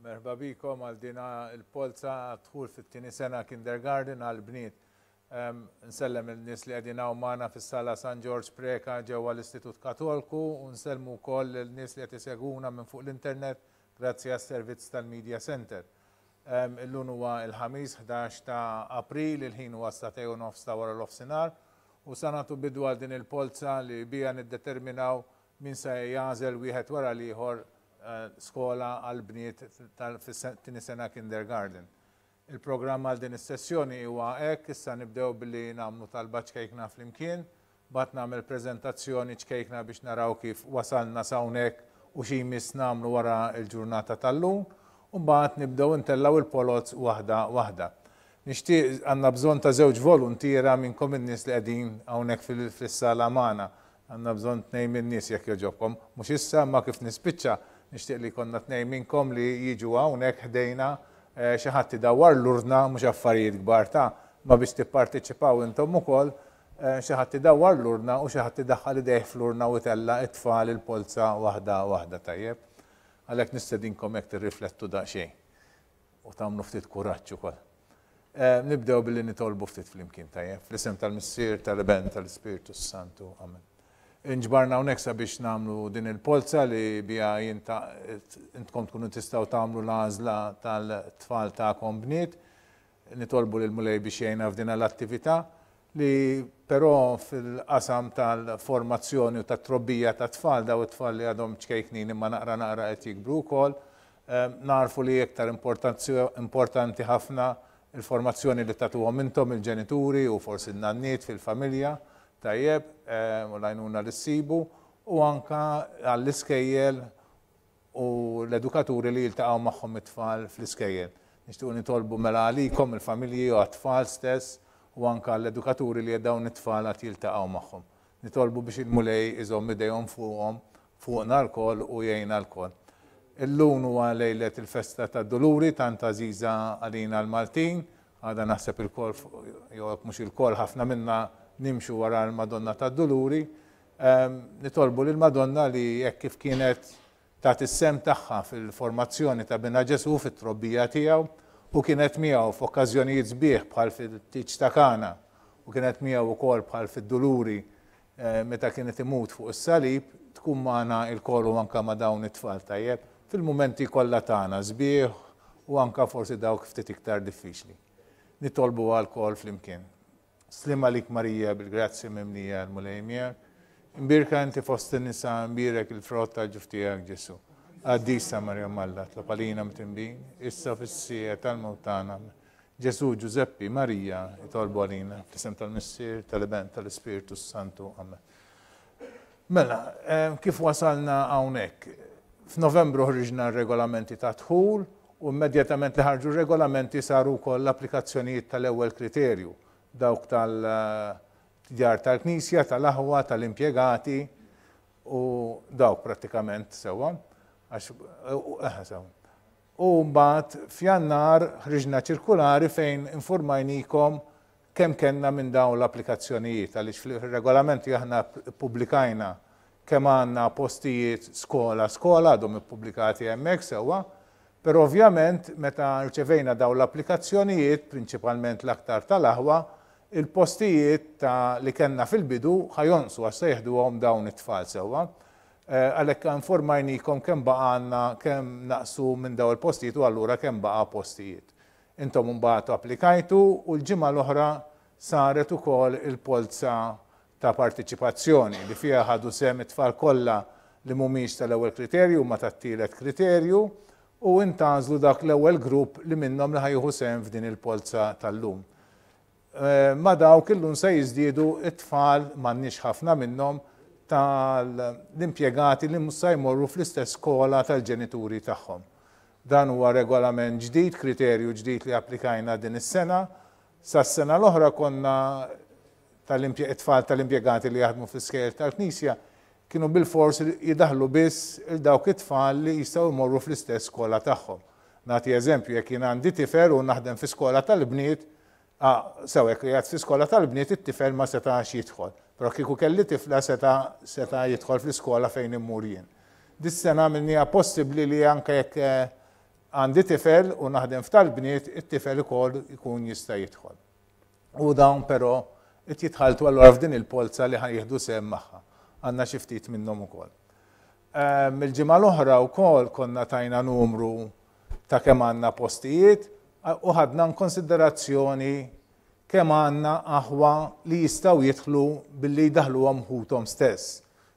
Merħba bikom għal dina il-Polza Dħul fit-tieni sena kindergarten għal Bniet. Nsellem il-nies li qegħdin hawn magħna fis-sala San George Preka ġewwa l-Istitut Katolku u nsellmu wkoll il-nies li qed isegwuna minn fuq l-internet grazzi għas-servizz tal-Media Center. Illum huwa il-ħamis 11 ta' April, il-ħin huwa statej u nofs ta' wara l-ofsinhar u sa nagħtu bidu għal din il-polza li bija niddeterminaw min se jagħżel wieħed wara l-ieħor skola għal Bniet fis-tieni sena kindergarten. Il-programm għal din is-sessjoni huwa hekk, issa nibdew billi nagħmlu talba ċkejkna flimkien, bagħad nagħmel preżentazzjoni ċkejkna biex naraw kif wasalna sa hawnhekk u xi jmiss nagħmlu wara l-ġurnata tal-lum, u mbagħad nibdew intellaw il-polozz waħda waħda. Nixtieq għandna bżonn ta' żewġ voluntiera minnkom in-nies li qegħdin hawnhekk fis-sala magħna. Għandna bżonn tnejn min-nies jekk jogħġobkom, mhux issa ma kif nispiċċa nixtieq li konna tnejn minnkom li jiġu hawnhekk ħdejna xi ħadd idawwar l-urna mhux affarijiet kbar ma biex tipparteċipaw intom ukoll xi ħadd idawwar l-urna u xi ħadd idaħħal idejh fl-urna u itella it-tfal il-polza waħda waħda tajjeb. Għalhekk nistedinkom hekk tirriflettu daqsxejn u tagħmlu ftit kuraġġ ukoll. Nibdew billi nitolbu ftit flimkien tajjeb, fl-isem tal-Missier, tal-Iben, tal-Ispiritu Santu. Amen. Inġbarna hawnhekk sabiex nagħmlu din il-polza li biha intkom tkunu tistgħu tagħmlu l-għażla tal-tfal tagħkom Bniet. Nitolbu lil mulej biex jgħinna f'din l-attività li però fil-qasam tal-formazzjoni u tat-trobbija tat-tfal daw it-tfal li għadhom ċkejknin imma naqra qed jikbru wkoll. Narfu li iktar importanti ħafna il-formazzjoni li tagħtuhom intom il-ġenituri u forsi n-nanniet fil-familja tajjeb u lajnuna l-sibu u anka għall-Iskejjel u l-edukaturi li jiltaqgħu magħhom it-tfal fl-Iskejjel. Nixtiequ nitolbu mela għalikom il-familji u għat-tfal stess u anka l-edukaturi li dawn it-tfal qed jiltaqgħu magħhom. Nitolbu biex il-mulej iżomm idejhom fuqna lkoll u jgħinna lkoll. Illum huwa lejlet il-festa tad-Duluri tant għażiża għalina l-Maltin, għadha naħseb il-kol jew mhux il-kol ħafna minna nimxu wara l-Madonna tad-Duluri. Nitolbu lill-Madonna li hekk kif kienet tagħti is-sem tagħha fil-formazzjoni ta' Bina Ġesu fit-trobbija tiegħu u kienet miegħu f'okkażjonijiet sbieħ bħal fit-Tiġ ta' Kana u kienet miegħu wkoll bħal fid-Duluri meta kienet imut fuq is-salib tkun magħna l-kol u anke ma' dawn it-tfal tajjeb fil-mumenti kollha tagħna sbieħ u anke forsi dawk ftit iktar diffiċli. Nitolbu għall-kol flimkien. Slim għalik Marija bil-grazzi mimlija l-mulej miegħek. Imbirka inti fost in-nisa imbirek il-frott tal-ġuf tiegħek Ġesu. Għaddisa Marja Malla tlopalina mtimbin, issa fis-sija tal-mewt tagħna. Ġesu Ġuzeppi Marija jitolbu għalina fl-isem tal-Missier, tal-Iben, tal-Ispiritu Santu. Amen. Mela, kif wasalna hawnhekk? F'Novembru ħriġna r-regolamenti ta' Dħul u immedjatament li ħarġu r-regolamenti saru wkoll l-applikazzjonijiet tal-ewwel kriterju. Dawk tal-djar tal-Knisja, tal-aħwa, tal-impjegati u dawk prattikament sewa. U mbagħad f'Jannar ħriġna ċirkulari fejn informajnikom kemm kellna minn dawn l-applikazzjonijiet għaliex fil-regolamenti aħna ppubblikajna kemm għandna postijiet skola għadhom ippubblikati hemmhekk sewwa, però ovvjament meta rċevejna dawn l-applikazzjonijiet, prinċipalment l-aktar tal-aħwa, il-postijiet li kellna fil-bidu ħajonqsu għax se jeħduhom dawn it-tfal sewwa. Għalhekk informajnikom kemm baqgħna kemm naqsu minn dawn il-postijiet u allura kemm baqa' postijiet. Intom mbagħad applikajtu u l-ġimgħa l-oħra saret ukoll il-polza ta' partiċipazzjoni li fiha ħadu sem it-tfal kollha li mhumiex tal-ewwel kriterju ma tat-tielet kriterju u intażlu dak l-ewwel grupp li minnhom li ħajjieħu sem f'din il-polza tal-lum. Ma dawk illum se jiżdiedu it-tfal m'għandniex ħafna minnhom tal-impjegati li mhux se jmorru fl-istess skola tal-ġenituri tagħhom. Dan huwa regolament ġdid, kriterju ġdid li applikajna din is-sena. Sas-sena l-oħra konna it-tfal tal-impjegati li jaħdmu fl-Iskejjel tal-Knisja kienu bil-fors jidaħlu biss il-dawk it-tfal li jistgħu jmorru fl-istess skola tagħhom. Nagħti eżempju, jekk jien għandi tifel u naħdem fi skola tal-Bniet, sewek jgħid fi skola tal-Bniet it-tifel ma setax jidħol. Però kieku kelli tifla seta' jidħol fl-iskola fejn immur jien. Dis-sena minnija possibbli li anke jekk għandi tifel u naħdem f'tal-Bniet, it-tifel ukoll ikun jista' jidħol. U dawn però jitħaltu allura f'din il-polza li ħajjieħdu sehem magħha. Għandna xi ftit minnhom ukoll. Mill-ġimgħa l-oħra wkoll konna tajna numru ta' kemm għandna postijiet u ħadna konsiderazzjoni kemm għandna aħwa li jistgħu jidħlu billi jdaħluhom ħuthom stess.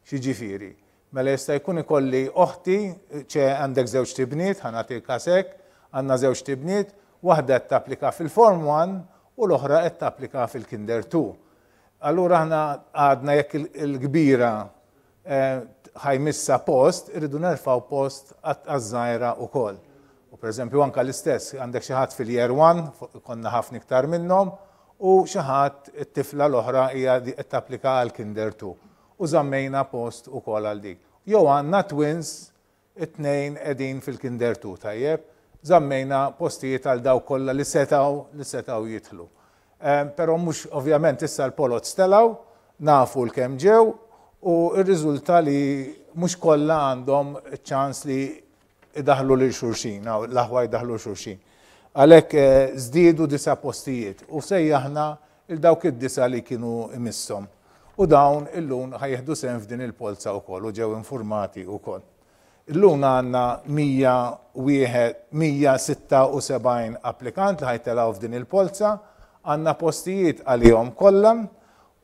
Xiġifieri, mela jista' jkun ikolli oħti għandek żewġ tibniet, ħanatik hekk, għandna żewġ tibniet, waħda qed tapplika fil-Form 1 u l-oħra qed tapplika fil-Kinder 2. Allura aħna għadna jekk il-kbira ħajmissa post, irridu nerfgħu post għaż-żgħira wkoll. U pereżempju anke l-istess, għandek xi ħadd fil-Year 1, konna ħafna iktar minnhom, u xi ħadd it-tifla l-oħra hija qed tapplika għall-Kinder 2. U żammejna post ukoll għal dik. Jew għandna twins, it-tnejn qegħdin fil-Kinder 2 tajjeb, żammejna postijiet għal dawk kollha li setgħu jidħlu. Però mhux ovvjament issa l-polot stelgħu, nafu l-kemm ġew u r-riżulta li mhux kollha għandhom ċans li idaħlu lil xulxin, l-aħwa jdaħlu xulxin. Għalhekk żdiedu 9 postijiet u sejjaħna il dawk id-9 li kienu imisshom. U dawn illum ħajjeħdu sehem f'din il-polza wkoll u ġew informati wkoll. Illum għandna 176 applikant li ħajtelgħu f'din il-polza, għandna postijiet għalihom kollha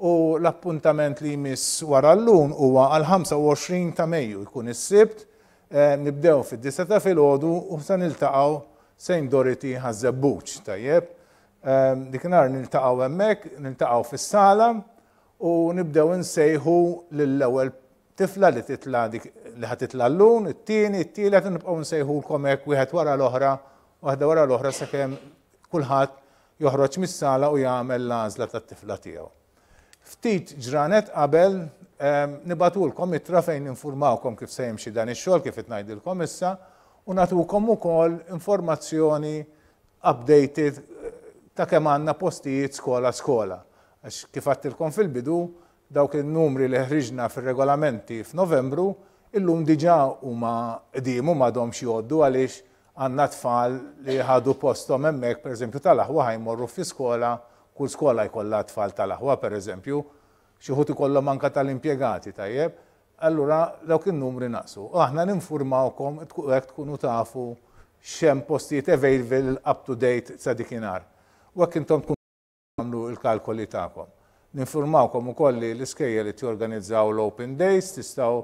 u l-appuntament li jmiss wara llum huwa għal 25 ta' Mejju jkun is-Sibt, nibdew fid-9 ta' filgħodu u se niltaqgħu St. Dorothy ħaż-Żebbuġ tajjeb. Dikinhar niltaqgħu hemmhekk, niltaqgħu fis-sala u nibdew insejħu lill-ewwel tifla li titla li ħatitla llum, it-tieni, it-tielet nibqgħu nsejħulkom hekk wieħed wara l-oħra, waħda wara l-oħra sakemm kulħadd joħroġ mis-sala u jagħmel l-għażla tat-tifla tiegħu. Ftit ġranet qabel nibatulkom ittra fejn informawkom kif se jimxi dan ix-xogħol kif qed ngħidilkom issa u nagħtukom ukoll informazzjoni updated ta' kemm għandna postijiet skola. Għax kif għattilkom fil-bidu, dawk il-numri li ħriġna fil-regolamenti f'Novembru, illum diġà huma qdiemu m'għadhomx jgħoddu għaliex għandna tfal li ħadu posthom hemmhekk, pereżempju tal-aħwa ħajmorru fi skola, kull skola jkollha tfal tal-aħwa pereżempju, xi wħud ikollhom anke tal-impjegati tajjeb, allura dawk in-numri naqsu. U aħna ninfurmawkom hekk tkunu tafu x'hemm postijiet available up to date sa dikinhar. U hekk intom tkunu għamlu l-kalkoli tagħkom. Ninfurmawkom ukoll li l-Iskejjel li jorganizzaw l-Open Days, tistgħu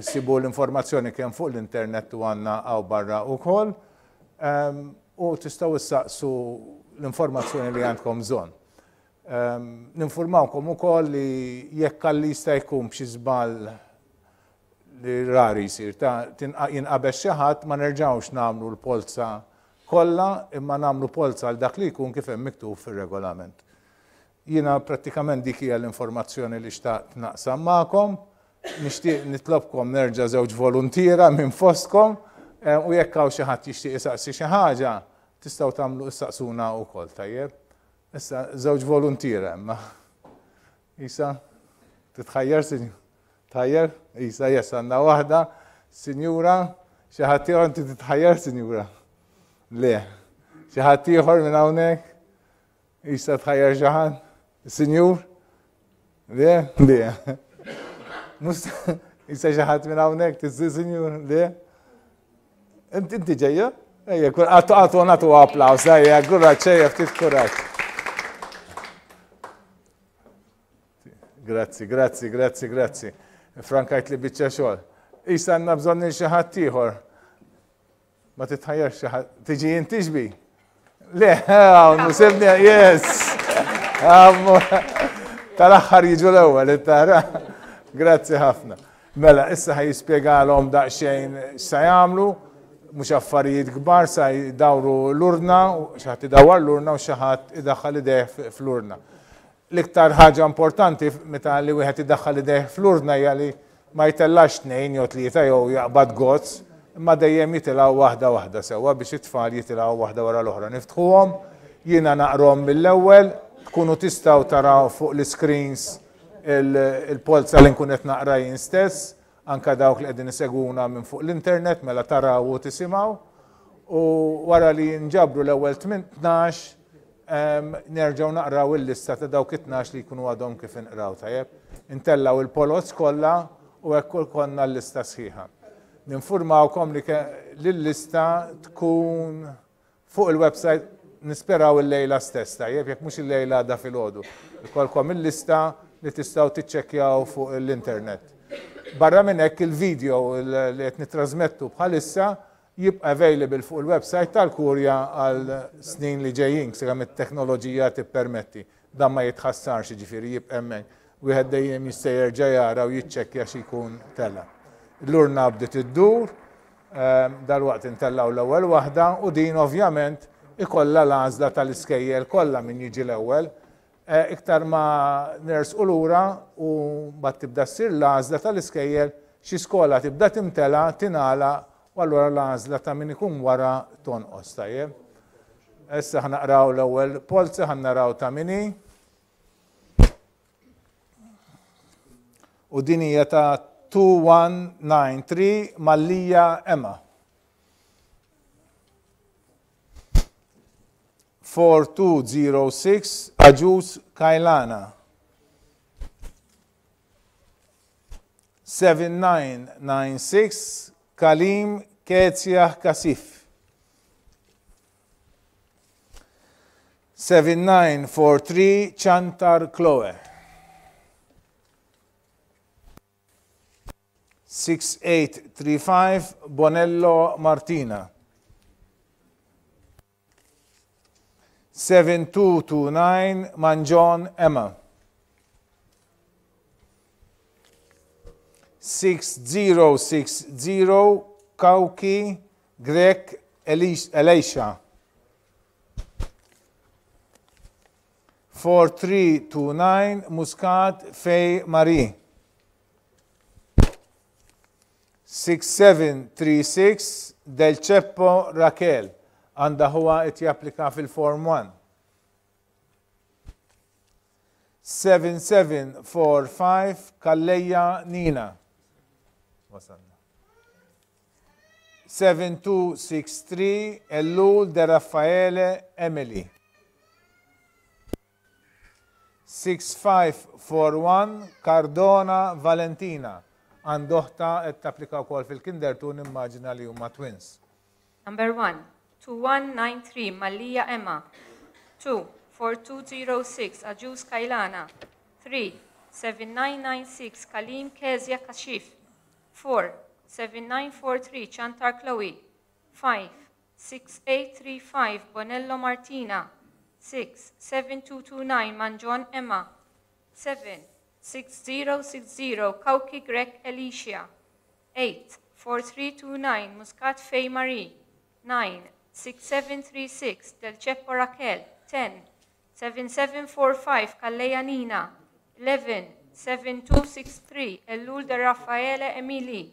issibu l-informazzjoni kemm fuq l-internet u għandna hawn barra wkoll, u tistgħu issaqsu l-informazzjoni li għandkom bżonn. Ninfurmawkom ukoll li jekk għalli jista' jkun b'xi żball li rari jsir jinqabeż xi ħadd ma nerġgħux nagħmlu l-polza kollha imma nagħmlu polza għal dak li jkun kif hemm miktub fir-regolament. Jiena prattikament dik hija l-informazzjoni li xtaqt naqsam magħkom, nixtieq nitlobkom nerġa' żewġ voluntiera minn fostkom u jekk hawn xi ħadd jixtieq isaqsi xi ħaġa tistgħu tagħmlu issaqsuna wkoll tajjeb. Issa żewġ voluntiera imma. Isa, titħajjar sinjur? Tħajjar? Isa, yes, għandna waħda, sinjura, xi ħadd ieħor inti titħajjar sinjura? Le. Xi ħadd ieħor minn hawnhekk? Isa tħajjar xi ħadd? Sinjur? Le? Le. Isa xi ħadd minn hawnhekk tizzi sinjur? Le? Inti ġejja? Ejja, għatu nagħtu applaws, ejja, kuraġġ, ejja, ftit kuraġġ. Grazzi. Frankajt li biċċa xogħol. Isa għandna bżonn xi ħadd ieħor. Ma titħajjarx xi ħadd. Tiġi inti xbi? Le, nusibni, yes. Tal-aħħar jiġu l-ewwel it-tara. Grazzi ħafna. Mela, issa ħajispjegalhom daqsxejn x'se jagħmlu, mhux affarijiet kbar sa jdawru l-urna, xi ħadd idawwar l-urna u xi ħadd idaħħal idejh fl-urna. L-iktar ħaġa importanti meta li wieħed iddaħħal idejh fl-urna hija li ma jtellax 2 jew 3 jew jaqbad gozz, imma dejjem jitilgħu waħda sewwa biex it-tfal jitilgħu waħda wara l-oħra. Niftħuhom, jiena naqrom mill-ewwel, tkunu tistgħu taraw fuq l-screens il-polza li nkun qed naqra jien stess, anke dawk li qegħdin isegwuna minn fuq l-internet mela taraw u tisimgħu. u wara li nġabru l-ewwel 12 nerġgħu naqraw il-lista ta' dawk 12 li jkunu għadhom kif inqraw tajjeb. Intellaw il-polots kollha u hekk konna l-lista sħiħa. Ninfurmawkom li l-lista tkun fuq il-website nisperaw il-lejla stess tajjeb, jekk mhux il-lejla da filgħodu. Ikolkom il-lista li tistgħu tiċċekkjaw fuq l-internet. Barra minn hekk il-video li qed nittrażmettu bħalissa jibqa' available fuq il-website tal-Kurja għal snin li ġejjin sakemm it-teknoloġija tippermetti. Dan ma jitħassarx jiġifieri jibqa' hemmhekk. Wieħed dejjem jista' jerġa' jara u jiċċekkja x'ikun tella. L-urna bdiet iddur, dalwaqt intellaw l-ewwel waħda u din ovvjament ikollha l-għażla tal-iskejjel kollha min jiġi l-ewwel. Iktar ma nersqu lura u mbagħad tibda ssir l-għażla tal-iskejjel xi skola tibda timtela tingħala u allura l-għażla ta' min ikun wara tonqos tajjeb. Issa ħnaqraw l-ewwel Polza ħannaraw ta' min u din hija ta' 2193 Mallija Emma. 4206 Aġus Kajlana. 7996 Kalim Kezja Kasif. 7943 Chantar Chloe. 6835 Bonello Martina. 7229 Manjon Emma. 6060 Kauki Grek Elisha. 4329 Muscat Fej Marie. 6736 Del Ceppo Raquel. Għanda huwa qed japplika fil-Form 1. 7745 Kalleja Nina. 7263 Ellul De Raffaele Emily. 6541 Cardona Valentina. Għandoħta qed tapplika wkoll fil-Kinder tu nimmaġina li huma twins. Number 1. 2193 Mallija Emma. 2. 4206 Aġus Kajlana. 3. 7996 Kalim Kezja Kashif. 4. 7943 Chantar Chloe. 5. 6835 Bonello Martina. 6. 7229 Manjon Emma. 7. 6060 Kauki Grek Alicia. 8. 4329 Muscat Fej Marie. 9. 6736 Del Ceppo Raquel. 10. 7745 Kalleja Nina. 11. 7263 Ellul De Raffaele Emily.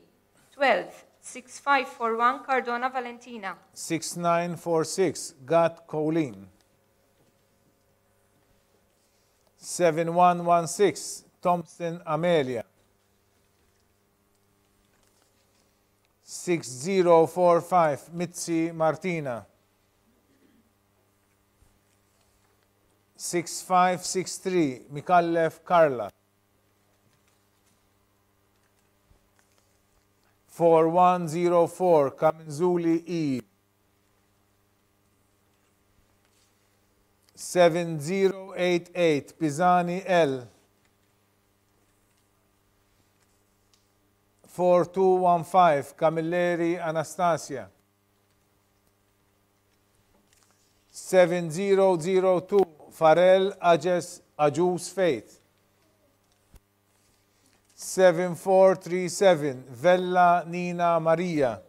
12. 6541 Cardona Valentina. 6946 Gat Colleen. 7116 Thompson Amelia. 6045 Mitzi Martina. 6563 Mikallef Carla. 4104 Kamenzuli Eve. 7088 Pisani L. 4215 Camilleri Anastasia. 7002 Farel Ajus Faith. 7437 Vella Nina Maria.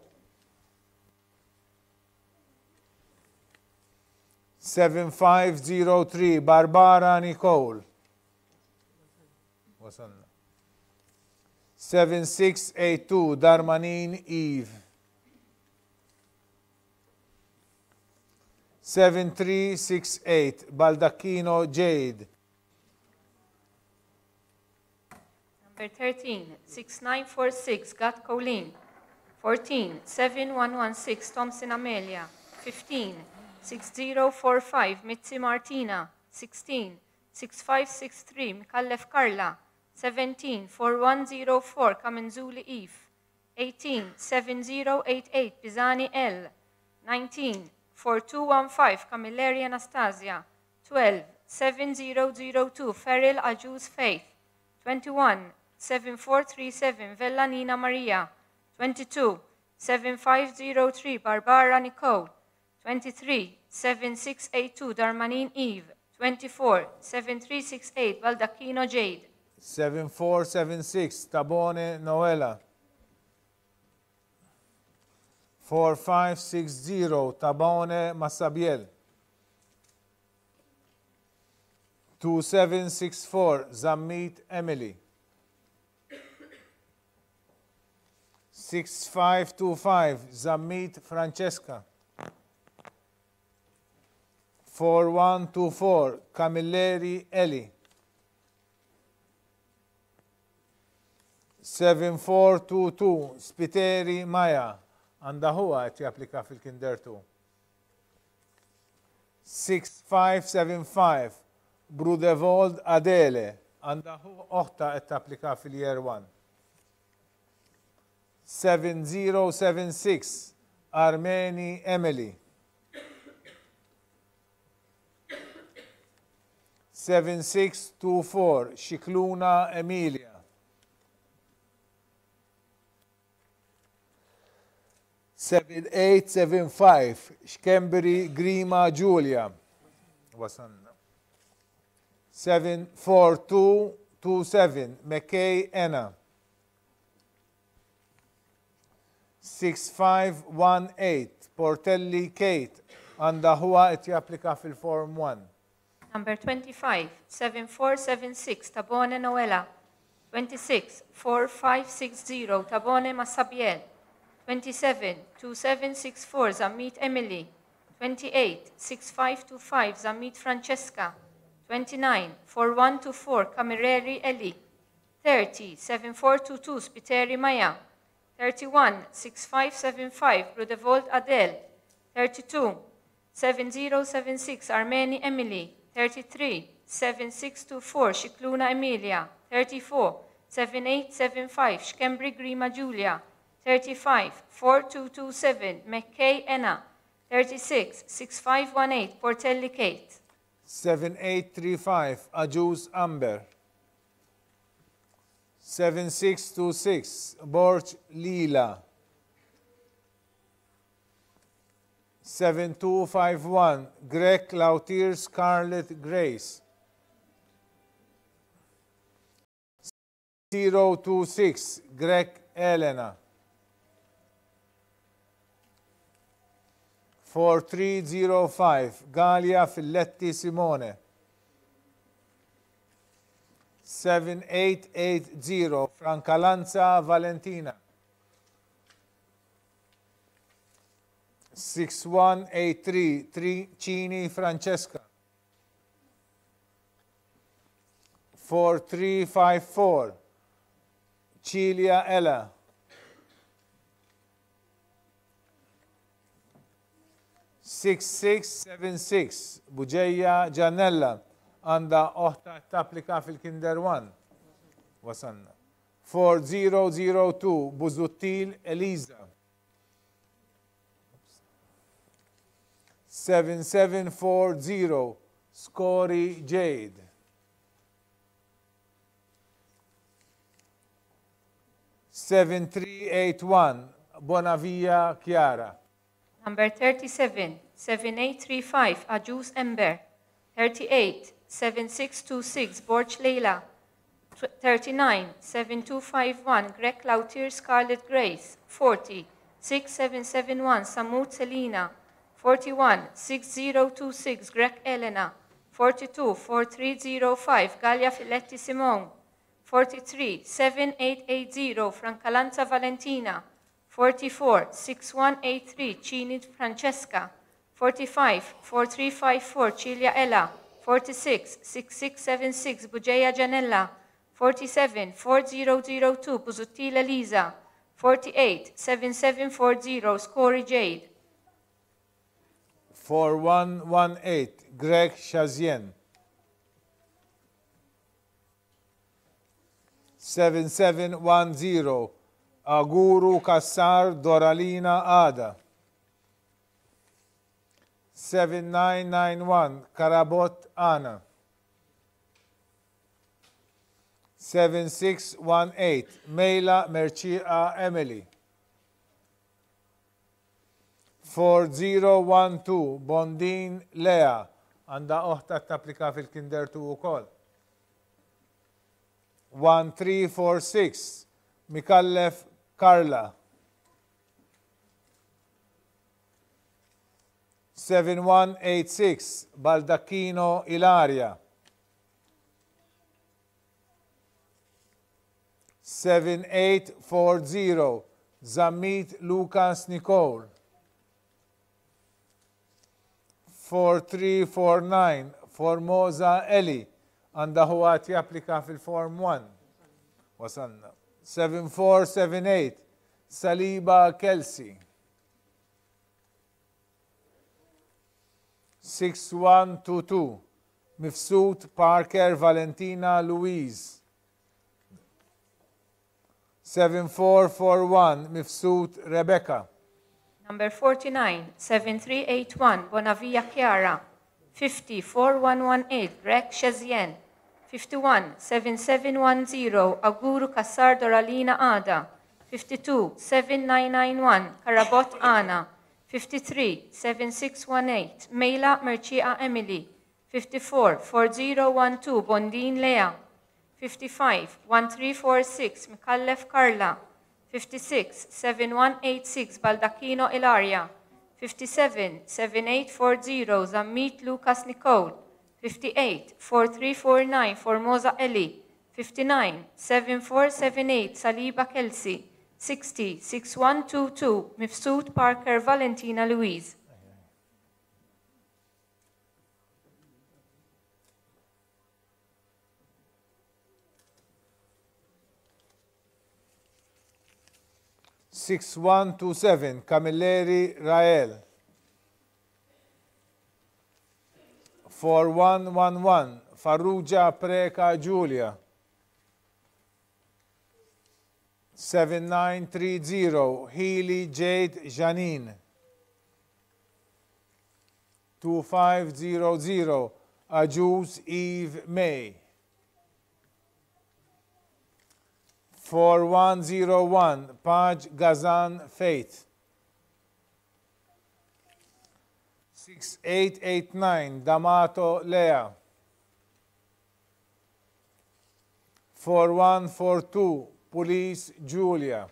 7503 Barbara Nicole. 7682 Darmanin Eve. 7368 Baldacchino Jade. Number 13, 6946 Gat Colleen. 14, 7116 Thompson Amelia. 15, 6045 Mitzi Martina. 16, 6563 Mikallef Carla. 17, 4104 Kamenzuli Eve. 18, 7088 Bizani L. 19, 4215 Camilleri Anastasia. 12, 7002 Ferrell Ajuz Faith. 21, 7437 Vella Nina Maria. 22, 7503 Barbara Nicole. 23, 7682 Darmanin Eve. 24, 7368 Baldacchino Jade. 7476 Tabone Noela. 4560 Tabone Massabiel. 2764 Zammit Emily. 6525 Zammit Francesca. 4124 Camilleri Eli. 7422 Spiteri Maja. Għanda huwa qed japplika fil-Kinder 2. 6575 Brudevold Adele. Għanda huwa oħta qed tapplika fil-Year 1. 7076 Armeni Emily. 7624 Xikluna Emilia. 7875 Xkembri Grima Giulia. Wasanna. 74227 McKay Enna. 6518 Portelli Kate. Għanda huwa qed japplika fil-Form 1. Number 25, 7476 Tabone Noela. 26, 4560 Tabone Massabiel. 27, 2764 Zammit Emily. 28, 6525 Zammit Francesca. 29, 4124 Camireri Eli. 30, 7422 Spiteri Maya. 31, 6575 Brudevold Adele. 32, 7076 Armeni Emily. 33, 7624 Xikluna Emilia. 34, 7875 Xkembri Grima Giulia. 35, 4227 McKay Enna. 36, 6518 Portelli Kate. 7835 Ajuz Amber. 7626 Borch Lila. 7251 Greg Lautier Scarlett Grace. 026 Greg Elena. 4305 Galia Filletti Simone. 7880 Francalanza Valentina. 6183 Tricini Francesca. 4354 Cilia Ella. 6676 Buġeja Gianella. Għanda oħta tapplika fil-Kinder 1. Wasanna. 4002 Buzuttil Eliza. 7740 Scori Jade. 7381 Bonavia Chiara. Number 37, 7835 Ajuz Ember. 38, 7626 Borch Leila. 39, 7251 Greg Lautier Scarlett Grace. 40, 6771 Samut Selina. 41, 6026 Greg Elena. 42, 4305 Galia Filetti Simone. 43, 7880 Francalanza Valentina. 44, 6183 Cini Francesca. 45, 4354 Cilia Ella. 46, 6676 Bugeja Janella. 47, 4002 Buzuttila Lisa. 487740 Scori Jade. 4118 Greg Shazien. 7710 Aguru Kassar Doralina Ada. 7991 Karabot Ana. 7618 Mela Merchia Emily. 4012 Bondin Lea għanda oħta tapplika fil-Kinder 2 ukoll. 1346 Mikallef Karla. 7186 Baldacchino Ilaria. 7840 Zammit Lucas Nicole. 4349 Formosa Eli għanda huwat japplika fil-Form 1. Wasanna. 7478 Saliba Kelsey. 6122 Mifsud Parker Valentina Louise. 7441 Mifsud Rebecca. Number 49, 7381, Bonavia Chiara. 50, 4118, Greg Shazien. 51, 7710, Aguru Kassar Doralina Ada. 52, 7991, Karabot Ana. 53, 7618, Mela Merchia Emily. 54, 4012, Bondin Lea. 55, 1346, Mikallef Carla. 56, 7186, Baldacchino Ilaria. 57, 7840, Zammit Lucas Nicole. 58, 4349, Formosa Eli. 59, 7478, Saliba Kelsey. 60, 6122, Mifsud Parker Valentina Louise. Six one two seven Camilleri Rael. 4111 Farrugia Preka Giulia. 7930 Healy Jade Janine. 2500 Ajuz Eve May. 4101 Paj Gazan Faith. 6889 D'Amato Lea. 4142 Police Julia.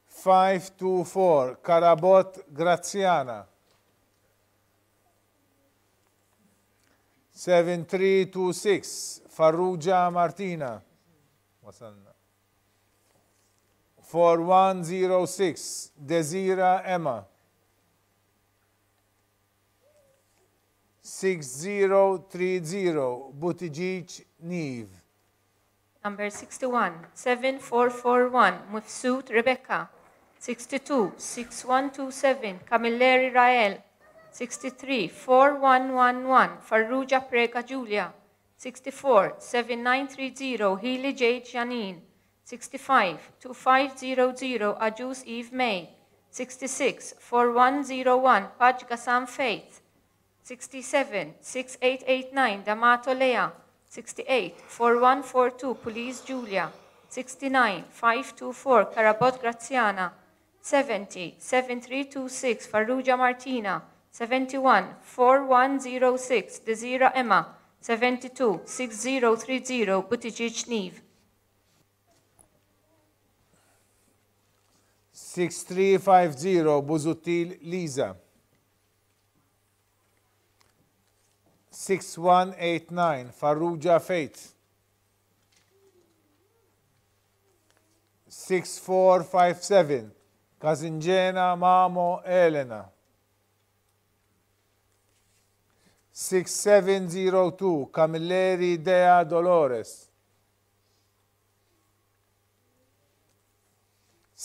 524 Karabot Graziana. 7326 Farrugia Martina. Wasalna. 4106 Desira Emma. 6030 Buttigieg Neve. Number 61, 7441, Mifsud Rebecca. 62, 6127, Camilleri Rael. 63, 4111, Farrugia Preka Giulia. 64, 7930, Healy Jade Janine. 65, 2500, Ajuz Eve May. 66, 4101, Paj Gassam Faith. 67, 6889, D'Amato Lea. 68, 4142, Police Julia. 69, 524, Karabot Graziana. 70, 7326, Farrugia Martina. 71, 4106, Desira Emma. 72, 6030, Buttigieg Neve. 6350 Buzutil Lisa. 6189 Farrugia Faith. 6457 Kazinjena Mamo Elena. 6702 Camilleri Dea Dolores.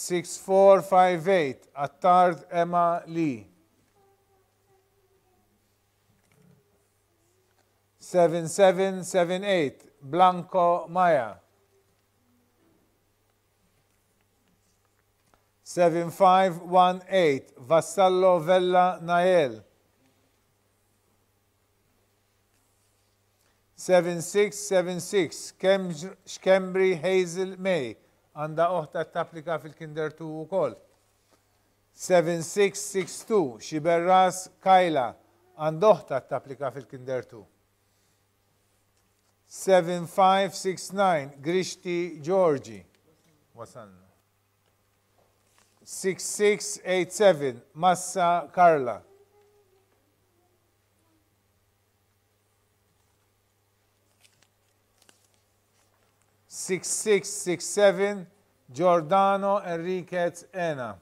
6458 Attard Emma Lee. 7778 Blanco Maya. 7518 Vassallo Vella Nael. 7676 Xkembri Hazel May għanda oħta tapplika fil-Kinder 2 ukoll. 7662 Xiberras Kajla għanda oħta tapplika fil-Kinder 2. 7569 Grishti Georgi. Wasalna. 6687 Massa Carla. 6667 Giordano Enriquez Ena.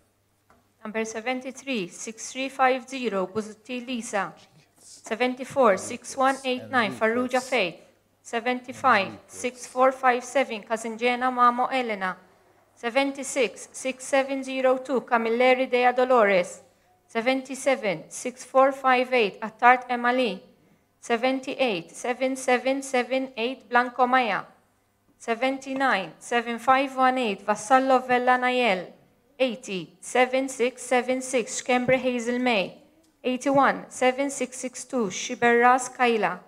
Number 73, 6350 Buzutti Lisa. 74, 6189 Farrugia Faith. 75, 6457 Casinjena Mamo Elena. 76, 6702 Camilleri Dea Dolores. 77, 6458 Attart Emily. 78, 7778 Blanco Maya. 79, 7518 Vassallo Vella Nayel. 80, 7676 Xkembri Hazel May. 81, 7662 Shiberras Kaila.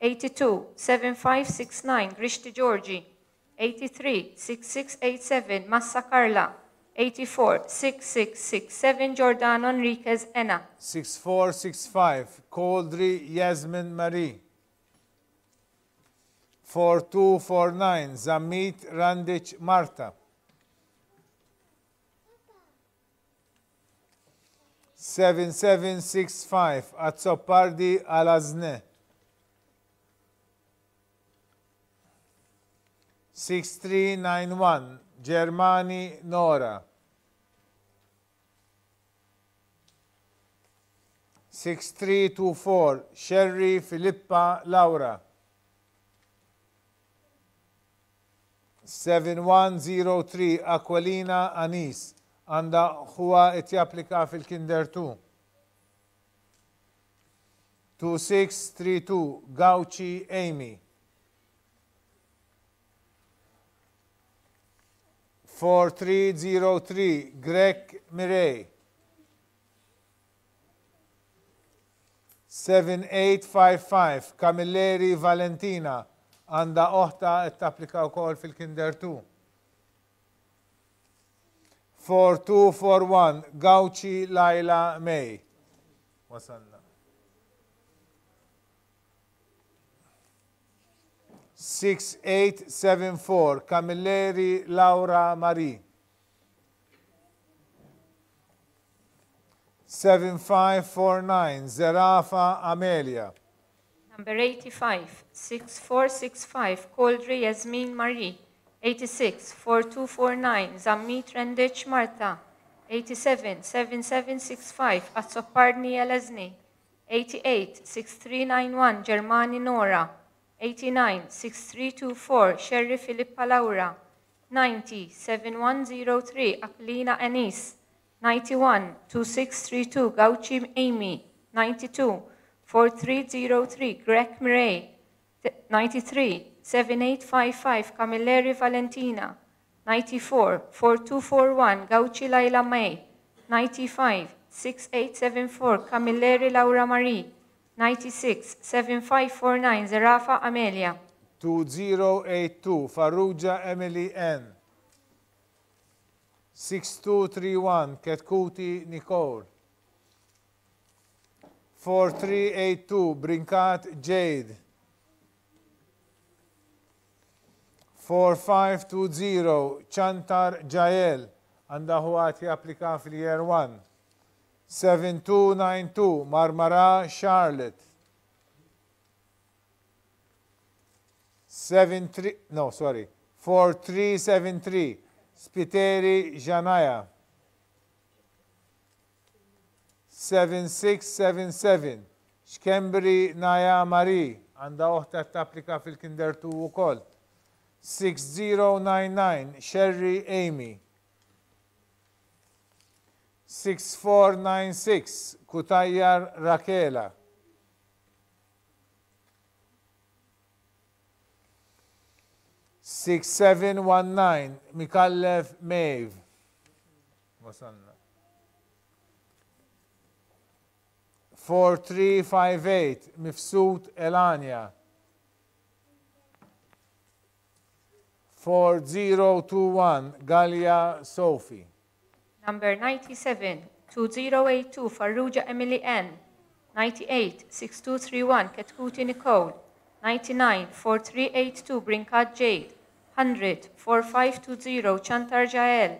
82, 7569 Grishti Georgi. 83, 6687 Massa Carla. 84, 6667 Giordano Enriquez Ena. 6465 Coldry Yasmin Marie. 4249 Zamit Randic Marta. 7765 Azzopardi Alazne. 6391 Germani Nora. 6324 Sherry Filippa Laura. 7103 Aquilina Anis għanda huwa qed japplika fil-Kinder 2. 2632 Gauci Amy. 4303 Greg Mirey. 7855 Camilleri Valentina għanda oħta qed tapplika wkoll fil-Kinder 2. 4241 Gauci Laila May. Wasalna. 6874 Camilleri Laura Marie. 7549 Zerafa Amelia. Number 85, 6465 Coldry Yasmin Marie. 86, 4249 Zammit Rendic Marta. 87, 7765 Azzopardi Elezni. 88, 6391 Germani Nora. 89, 6324 Sherry Filippa Laura. 90, 7103 Aquilina Anis. 91, 2632 Gauci Amy. 92, 4303 Greg Murray. 93, 7855 Camilleri Valentina. 94, 4241 Gauci Laila May. 95, 6874 Camilleri Laura Marie. 96, 7549 Zerafa Amelia. 2082 Farrugia Emily N. 6231 Ketkuti Nicole. 4382 Brinkat Jade. 4520 Chantar Jael għanda huwat japplika fil-Year 1. 7292 Marmara Charlotte. 4373 Spiteri Janaya. 7677 Xkembri Naya Marie għanda oħta tapplika fil-Kinder 2 ukoll. 6099 Sherry Amy. 6496 Kutajjar Rakela. 6719 Mikallef Maeve. Wasalna. 4358 Mifsud Elania. 4021 Galia Sophie. Number 97, 2082, Farrugia Emily N. 98, 6231, Ketkuti Nicole. 99, 4382, Brinkat Jade. 100, 4520, Chantar Jael.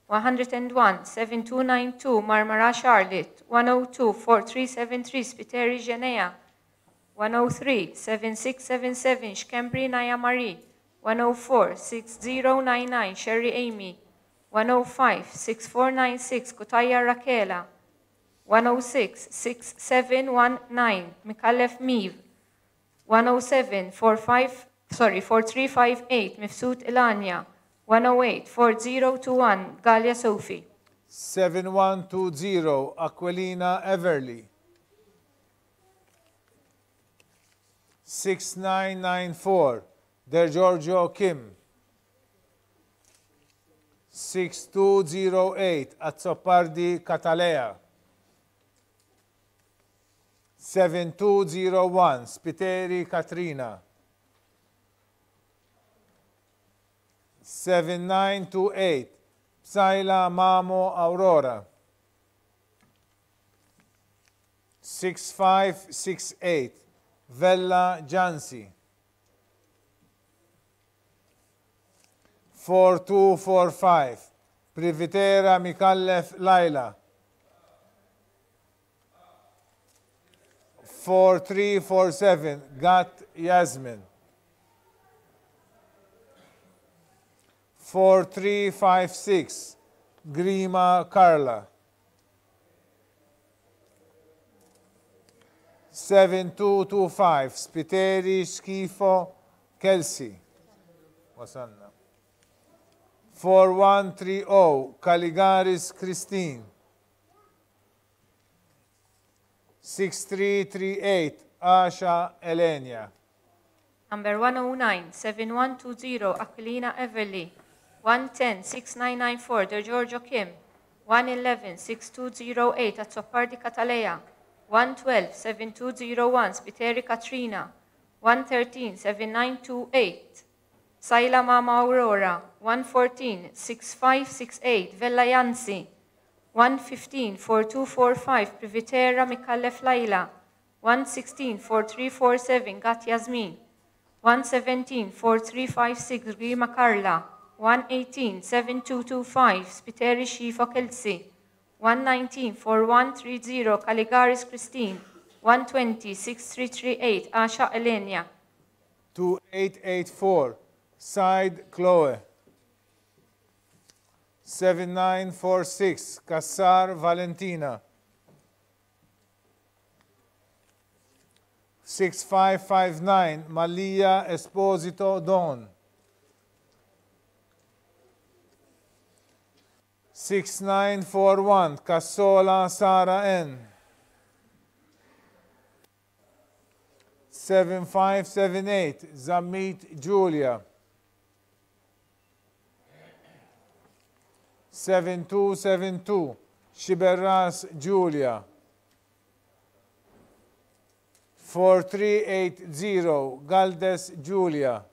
101, 7292, Marmara Charlotte. 102, 4373, Spiteri Genea. 103, 7677, Shkembri Naya Marie. 104, 6099, Sherry Amy. 105, 6496, Kutaya Rakela. 106, 6719, Mikallef Miv. 107, 4358, Mifsud Ilania. 108, 4021, Galia Sophie. 7120 Aquilina Everly. 6994 Der Giorgio Kim. 6208 Azzopardi Catalea. 7201 Spiteri Katrina. 7928 Psaila Mamo Aurora. 6568 Vella Jansi. 4245 Privitera Mikallef Laila. 4347 Gat Yasmin. 4356 Grima Carla. 7225 Spiteri Schifo Kelsey. Wasanna. 4130 Caligaris Christine. 6338 Asha Elenia. Number 109, 7120, Aquilina Everly. 110, 6994, Der Giorgio Kim. 111, 6208, Azzopardi Catalea. 112, 7201, Spiteri Katrina. 113, 7928, Saila Mama Aurora. 114, 6568, Vella Yansi. 115, 4245, Privitera Mikallef Laila. 116, 4347, Gat Yasmin. 117, 4356, Grima Carla. 118, 7225, Spiteri Shifa Kelsey. 119, 4130, Caligaris Christine. 120, 6338, Asha Elenia. 2884 Side Chloe. 7946 Kassar Valentina. 6559 Malia Esposito Don. 6941 Cassola Sara N. 7578 Zamit Julia. 7272 Shiberras Julia. 4380 Galdes Julia.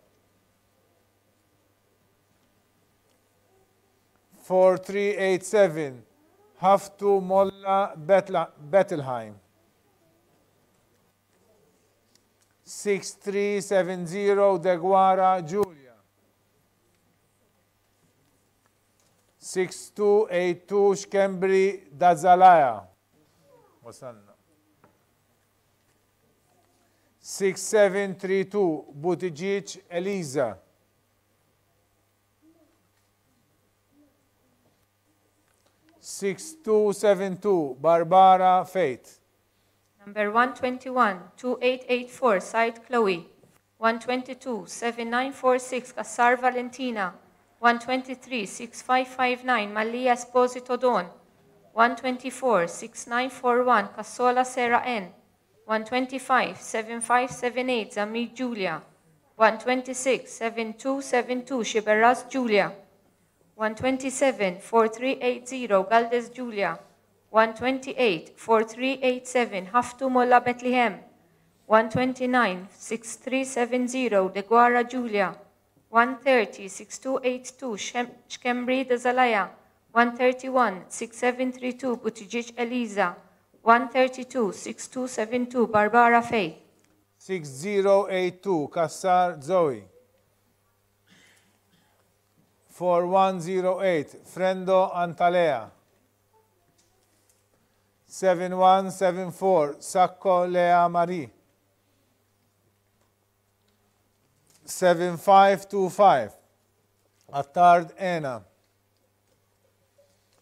4387 Haftu Molla Bettelheim. 6370 Deguara Julia. 6282 Shkembri Dazalaya. Wasanna. 6732 Buttigieg Eliza. 6272 Barbara Faith. Number 121, 2884, Said Chloe. 122, 7946, Kassar Valentina. 123, 6559, Malia Esposito Don. 124, 6941, Cassola Sarah N. 125, 7578, Zamir Julia. 126, 7272, Shiberaz Julia. 127, 4380, Galdes Julia. 128, 4387, Haftu Molla Bethlehem. 129, 6370, Deguara Julia. 130, 6282, Shkembri Dazalaya. 131, 6732, Buttigieg Eliza. 132, 6272, Barbara Faith. 6082, Kassar Zoe. 4108, Frendo Antalea. 7174, Sacco Lea Marie. 7525, Attard Ena.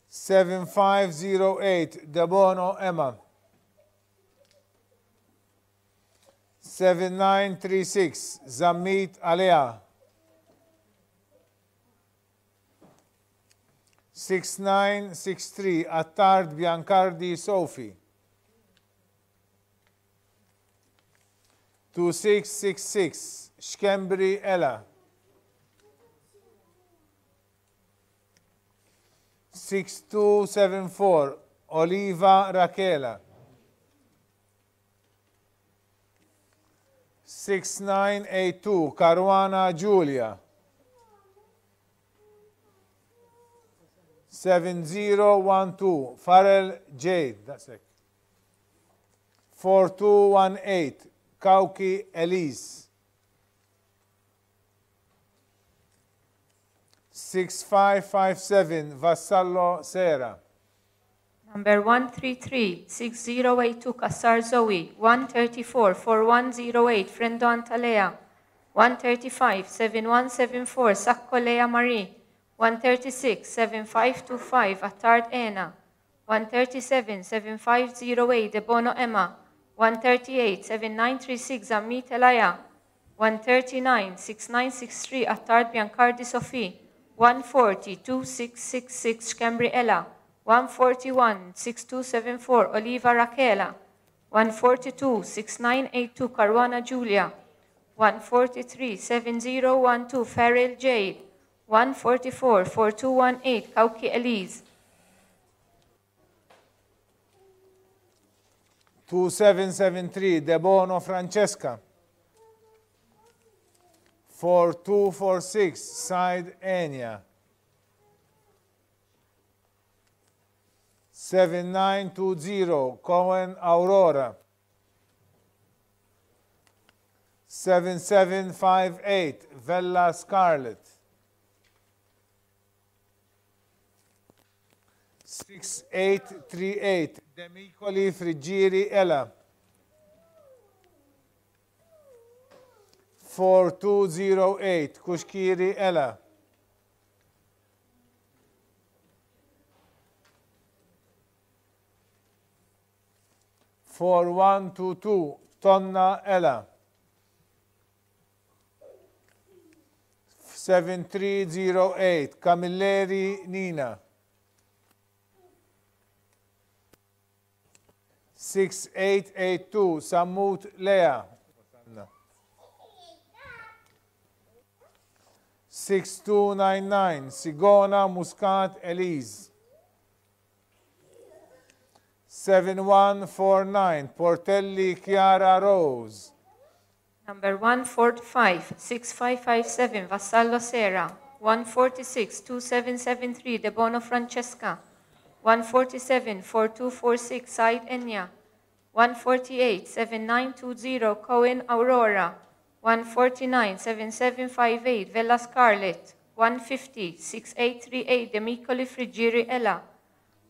7508, Debono Emma. 7936, Zamit Alea. 6963, Attard Biancardi Sophie. 2666, Shkembri Ella. 6274, Oliva Raquela. 6982, Caruana Julia. 7012, Farrell Jade. That's it. 4218, Kauki Elise. 6557, Vassallo Sera. Number 133, 6082, Kassar Zoe. 134, 4108, Frendo Antalea. 135, 7174, Sacco Lea Marie. 136, 7525, Attard Ena. 137, 7508, Debono Emma. 138, 7936, Amit Elaya. 139, 6963, Attard Biancardi Sophie. 140, 2666, Shkembri Ella. 141, 6274, Oliva Raquela. 142, 6982, Caruana Julia. 143, 7012, Farrell Jade. 144, 4218, Kauki Elise. 2773, Debono Francesca. 4246, Side Enya. 7920, Cohen Aurora. 7758, Vella Scarlett. 6838, Demicoli Friggiri Ella. 4208, Kushkiri Ella. 4122, Tonna Ella. 7308, Camilleri Nina. 6882, Samut Lea. 6299, Sigona Muscat Elise. 7149, Portelli Chiara Rose. Number 145, 6557, Vassallo Sera. 146, 2773, Debono Francesca. 147, 4246, Said Enya. 148, 7920, Cohen Aurora. 149, 7758, Vella Scarlett. 150, 6838, Demicoli Friggiri Ella.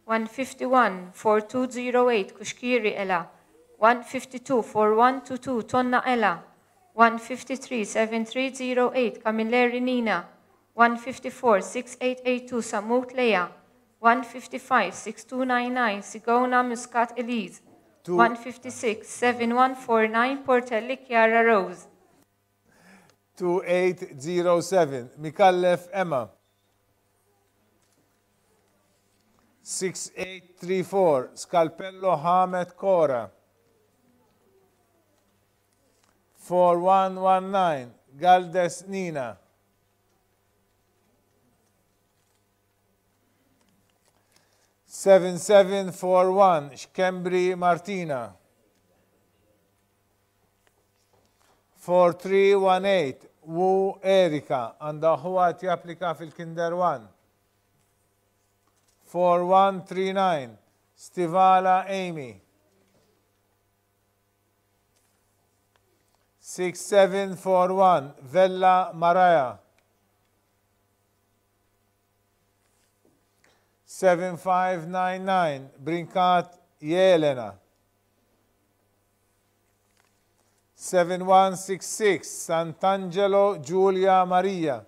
151, 4208, Kushkiri Ella. 152, 4122, Tonna Ella. 153, 7308, Camilleri Nina. 154, 6882, Samut Leah. 155, 6299, Sigona Muscat Elise. 156, 7149, Portelli Chiara Rose. 2807, Mikallef Emma. 6834 Scalpello Hamed Kora. 4119 Galdes Nina. 7741 Xkembri Martina. 4318 Wu Erika għandha ħwat japplika fil-Kinder 1. 4139 Stivala Amy. 6741 Vella Maraja. 7599 Brinkat Jelena. 7166 Sant'Angelo Giulia Maria.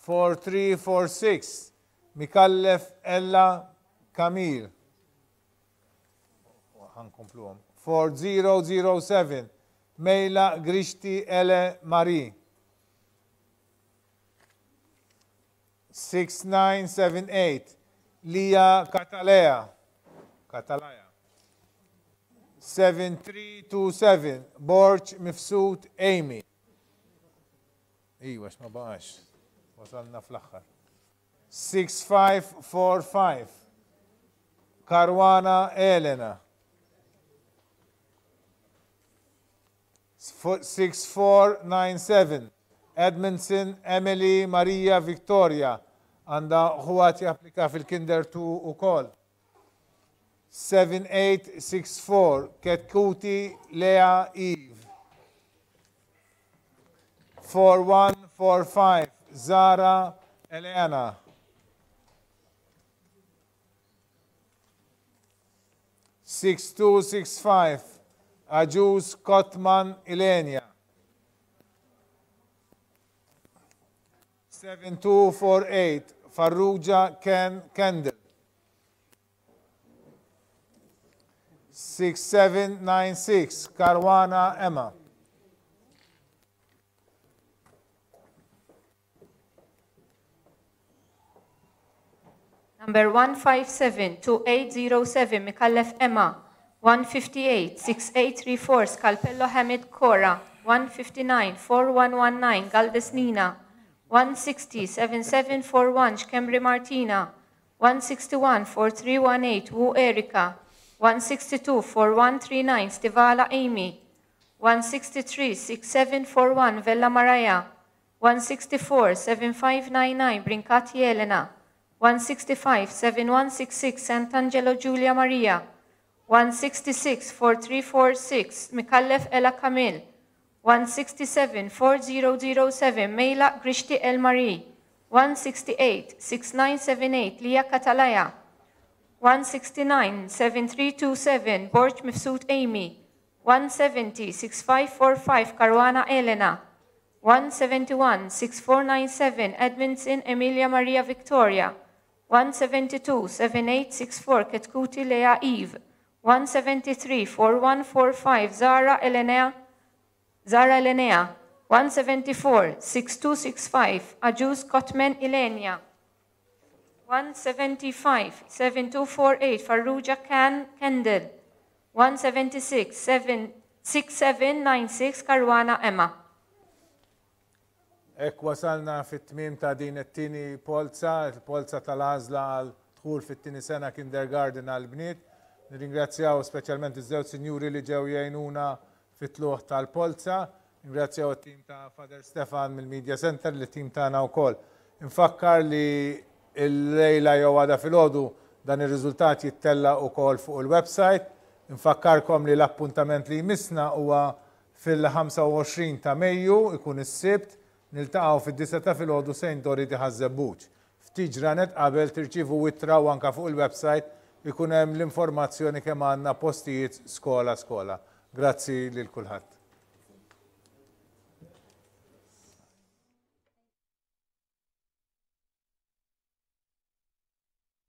4346 Mikallef Ella Kamil. 4007 Mejla Grishti Ele Marie. 6978 Lia Catalaya. 7327 Borch Mifsut Amy. Iwax ma baqax. Wasalna fl-aħħar. 6545 Karwana Elena. 6497 Edmondson Emily Maria Victoria għandha ħwat japplika fil-Kinder 2 ukoll. 7864 Ketkuti Lea Eve. 4145 Zara Elena. 6265 Ajuz Kotman Ilenia. 7248 Farrugia Ken Kendall. 6796 Karwana Emma. Number 157-2807 Mikallef Emma. 158-6834 Scalpello Hamid Cora. 159-4119 Galdes Nina. 160-7741 Xkembri Martina. 161-4318 Wu Erika. 162-4139 Stivala Amy. 163-6741 Vella Maraya. 164-7599 Brinkat Jelena. 165-7166 Sant'Angelo Giulia Maria. 166-4346 Mikallef Ella Kamil. 167-4007 Mejla Grishti El Marie. 168-6978 Lia Catalaya. 169-7327 Borch Mifsut Amy. 170-6545 Karwana Elena. 171-6497 Edmondson Emilia Maria Victoria. 172-7864 Ketkuti Lea Eve. 173-4145 Zara Elenea. 174-6265 Ajuz Kotman Ilenia. 175-7248 Farrugia Khan Kendall. 176-6796 Karwana Emma. Ek wasalna fit-tmiem ta' din it-tieni Polza, il-Polza tal-Għażla għal dħul fit-tieni sena kindergarten għal Bniet. Nirringrazzjaw speċjalment iż-żewġ sinjuri li ġew jgħinuna fit-tluħ tal-Polza. Nirringrazzjaw it-tim ta' Father Stefan mill-Media Center li tim tagħna wkoll. Infakkar li l-lejla jew għada filgħodu dan ir-riżultat jittella wkoll fuq il-website. Infakkarkom li l-appuntament li jmissna huwa fil-25 ta' Mejju ikun is-Sibt. Niltaqgħu fid-9 ta' filgħodu St. Dorothy Ħażebbuġ. Ftit ġranet qabel tirċievu wittra u anke fuq il-website ikun hemm l-informazzjoni kemm għandna postijiet skola. Grazzi lil kulħadd.